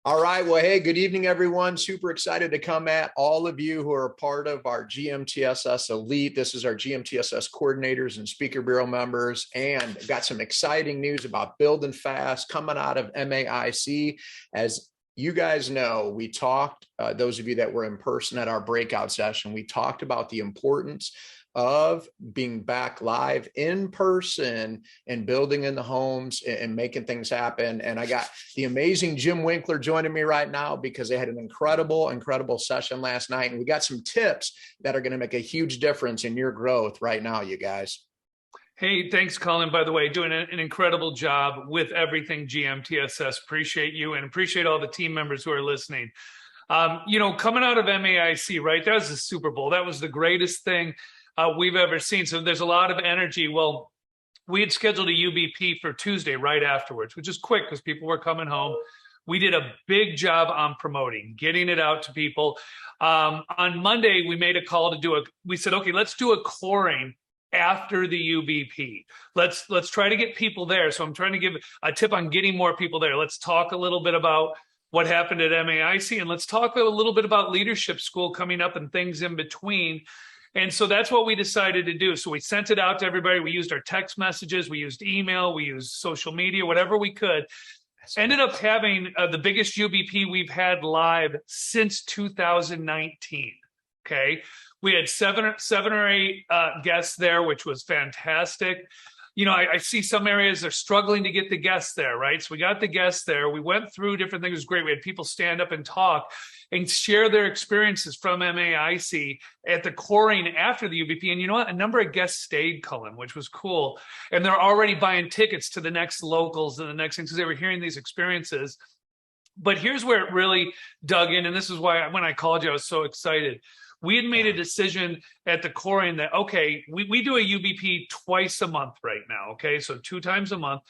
All right. Well, hey, good evening, everyone. Super excited to come at all of you who are part of our GMTSS Elite. This is our GMTSS coordinators and speaker bureau members. And got some exciting news about building fast coming out of MAIC. As you guys know, we talked, those of you that were in person at our breakout session, we talked about the importance of being back live in person and building in the homes and making things happen. And I got the amazing Jim Winkler joining me right now because they had an incredible session last night. And we got some tips that are going to make a huge difference in your growth right now, you guys. Hey, thanks, Colin, by the way, doing an incredible job with everything GMTSS. Appreciate you and appreciate all the team members who are listening. Coming out of MAIC, right? That was the Super Bowl. That was the greatest thing we've ever seen. So there's a lot of energy. Well, we had scheduled a UBP for Tuesday right afterwards, which is quick because people were coming home. We did a big job on promoting, getting it out to people. On Monday, we made a call to we said, okay, let's do a coring after the UBP. Let's try to get people there. So I'm trying to give a tip on getting more people there. Let's talk a little bit about what happened at MAIC, and let's talk a little bit about leadership school coming up and things in between. And so that's what we decided to do. So we sent it out to everybody. We used our text messages, we used email, we used social media, whatever we could. Ended up having the biggest UBP we've had live since 2019. Okay. We had seven or eight guests there, which was fantastic. I see some areas are struggling to get the guests there, right? So we got the guests there. We went through different things. It was great. We had people stand up and talk and share their experiences from MAIC at the coring after the UBP. And you know what? A number of guests stayed, Cullen, which was cool. And they're already buying tickets to the next locals and the next things because they were hearing these experiences. But here's where it really dug in. And this is why when I called you, I was so excited. We had made a decision at the coring that, okay, we do a UBP twice a month right now, okay? So 2 times a month.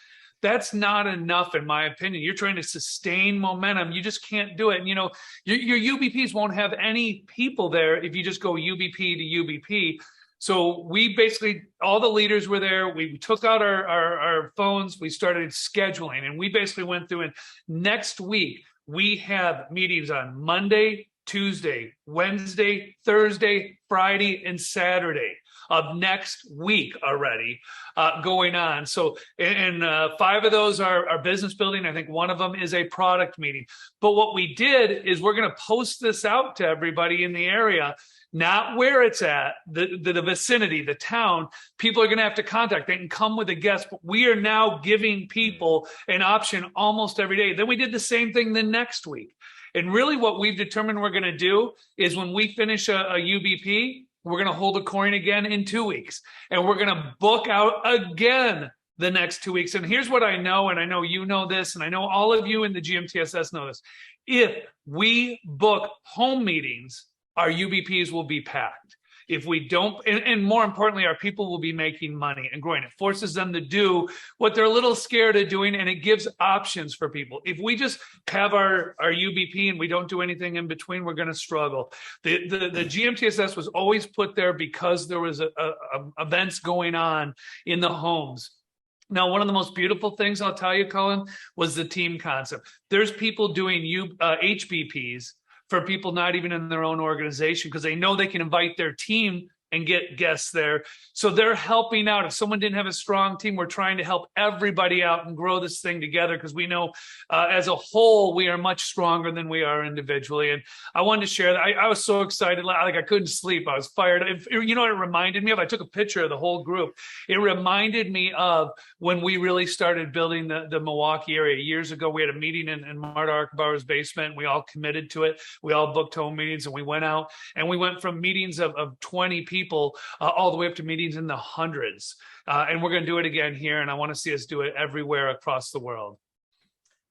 That's not enough, in my opinion. You're trying to sustain momentum. You just can't do it. And, your UBPs won't have any people there if you just go UBP to UBP. So we basically, all the leaders were there. We took out our phones. We started scheduling. And we basically went through, and next week, we have meetings on Monday, Tuesday, Wednesday, Thursday, Friday, and Saturday of next week already going on. So, and 5 of those are business building. I think 1 of them is a product meeting. But what we did is we're going to post this out to everybody in the area, not where it's at, the vicinity, the town. People are going to have to contact. They can come with a guest, but we are now giving people an option almost every day. Then we did the same thing the next week. And really what we've determined we're going to do is when we finish a UBP, we're going to hold a coring again in 2 weeks. And we're going to book out again the next 2 weeks. And here's what I know, and I know you know this, and I know all of you in the GMTSS know this. If we book home meetings, our UBPs will be packed. If we don't, and more importantly, our people will be making money and growing. It forces them to do what they're a little scared of doing, and it gives options for people. If we just have our UBP and we don't do anything in between, we're going to struggle. The GMTSS was always put there because there was events going on in the homes. Now, one of the most beautiful things I'll tell you, Colin, was the team concept. There's people doing HBPs for people not even in their own organization because they know they can invite their team and get guests there. So they're helping out. If someone didn't have a strong team, we're trying to help everybody out and grow this thing together because we know as a whole, we are much stronger than we are individually. And I wanted to share that. I was so excited. Like I couldn't sleep. I was fired. You know what it reminded me of? I took a picture of the whole group. It reminded me of when we really started building the Milwaukee area. Years ago, we had a meeting in Marta Archbauer's basement. We all committed to it. We all booked home meetings and we went out and we went from meetings of 20 people all the way up to meetings in the hundreds. And we're going to do it again here. And I want to see us do it everywhere across the world.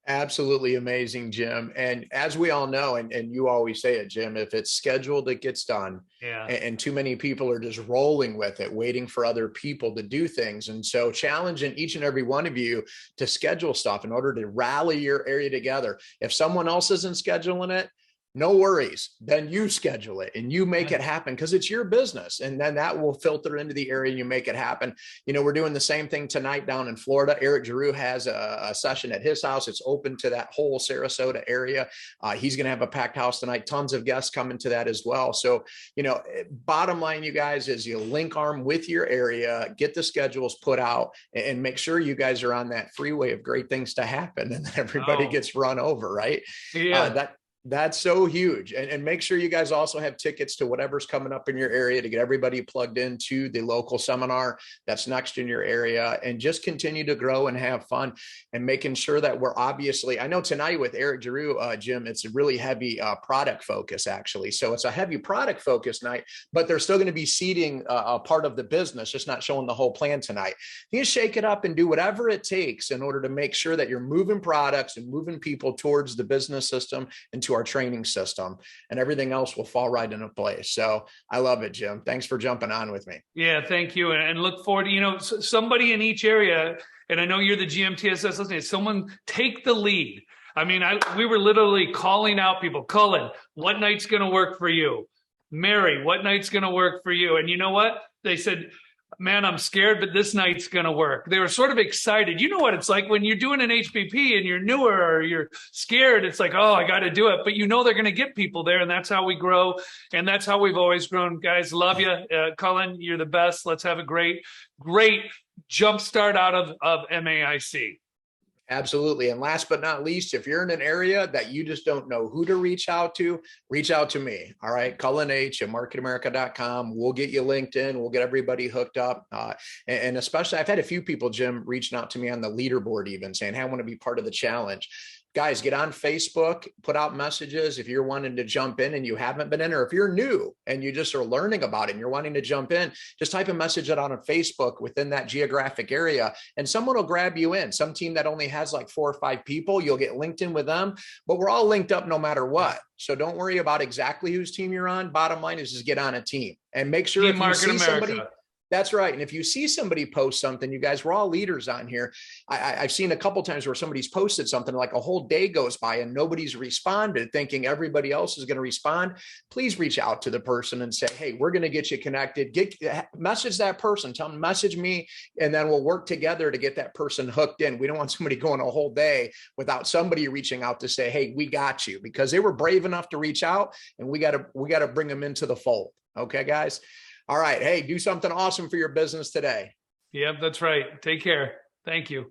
Absolutely amazing, Jim. And as we all know, and you always say it, Jim, if it's scheduled, it gets done. Yeah. And too many people are just rolling with it, waiting for other people to do things. And so challenging each and every one of you to schedule stuff in order to rally your area together. If someone else isn't scheduling it, no worries. Then you schedule it and you make it happen because it's your business. And then that will filter into the area and you make it happen. We're doing the same thing tonight down in Florida. Eric Giroux has a session at his house. It's open to that whole Sarasota area. He's going to have a packed house tonight. Tons of guests coming to that as well. So, bottom line, you guys, is you link arm with your area, get the schedules put out, and make sure you guys are on that freeway of great things to happen, and everybody gets run over, right? Yeah. That's so huge. And make sure you guys also have tickets to whatever's coming up in your area to get everybody plugged into the local seminar that's next in your area, and just continue to grow and have fun, and making sure that we're obviously, I know tonight with Eric Giroux, Jim, it's a really heavy product focus actually. So it's a heavy product focus night, but they're still going to be seeding a part of the business, just not showing the whole plan tonight. You can shake it up and do whatever it takes in order to make sure that you're moving products and moving people towards the business system and to our training system, and everything else will fall right into place. So I love it, Jim. Thanks for jumping on with me. Yeah, thank you. And look forward to, somebody in each area. And I know you're the GMTSS listening. Someone take the lead. I mean, we were literally calling out people. Cullen, what night's going to work for you? Mary, what night's going to work for you? And you know what? They said, man, I'm scared, but this night's going to work. They were sort of excited. You know what it's like when you're doing an HPP and you're newer or you're scared. It's like, oh, I got to do it. But they're going to get people there. And that's how we grow. And that's how we've always grown. Guys, love you. Cullen, you're the best. Let's have a great jump start out of MAIC. Absolutely. And last but not least, if you're in an area that you just don't know who to reach out to me. All right. Cullen H at marketamerica.com. We'll get you LinkedIn. We'll get everybody hooked up. And especially, I've had a few people, Jim, reaching out to me on the leaderboard, even saying, hey, I want to be part of the challenge. Guys, get on Facebook, put out messages if you're wanting to jump in and you haven't been in, or if you're new and you just are learning about it and you're wanting to jump in, just type a message out on Facebook within that geographic area, and someone will grab you in. Some team that only has like 4 or 5 people, you'll get linked in with them, but we're all linked up no matter what. So don't worry about exactly whose team you're on. Bottom line is just get on a team and make sure if you see somebody. That's right. And if you see somebody post something, you guys, we're all leaders on here. I've seen a couple of times where somebody's posted something, like a whole day goes by and nobody's responded, thinking everybody else is going to respond. Please reach out to the person and say, hey, we're going to get you connected. Message that person, tell them, message me, and then we'll work together to get that person hooked in. We don't want somebody going a whole day without somebody reaching out to say, hey, we got you, because they were brave enough to reach out, and we got to bring them into the fold. Okay, guys. All right. Hey, do something awesome for your business today. Yep, that's right. Take care. Thank you.